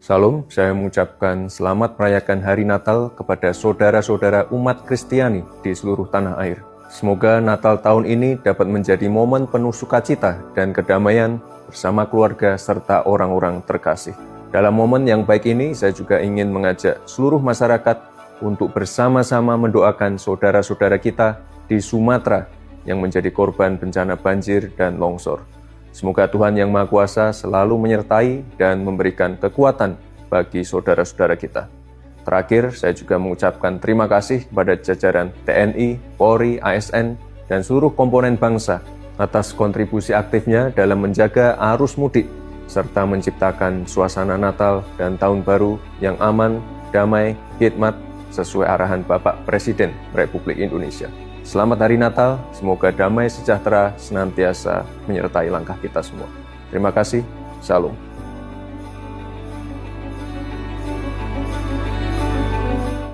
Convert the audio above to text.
Salam, saya mengucapkan selamat merayakan Hari Natal kepada saudara-saudara umat Kristiani di seluruh tanah air. Semoga Natal tahun ini dapat menjadi momen penuh sukacita dan kedamaian bersama keluarga serta orang-orang terkasih. Dalam momen yang baik ini, saya juga ingin mengajak seluruh masyarakat untuk bersama-sama mendoakan saudara-saudara kita di Sumatera yang menjadi korban bencana banjir dan longsor. Semoga Tuhan Yang Maha Kuasa selalu menyertai dan memberikan kekuatan bagi saudara-saudara kita. Terakhir, saya juga mengucapkan terima kasih kepada jajaran TNI, Polri, ASN, dan seluruh komponen bangsa atas kontribusi aktifnya dalam menjaga arus mudik, serta menciptakan suasana Natal dan Tahun Baru yang aman, damai, hikmat, sesuai arahan Bapak Presiden Republik Indonesia. Selamat Hari Natal, semoga damai sejahtera senantiasa menyertai langkah kita semua. Terima kasih, Shalom.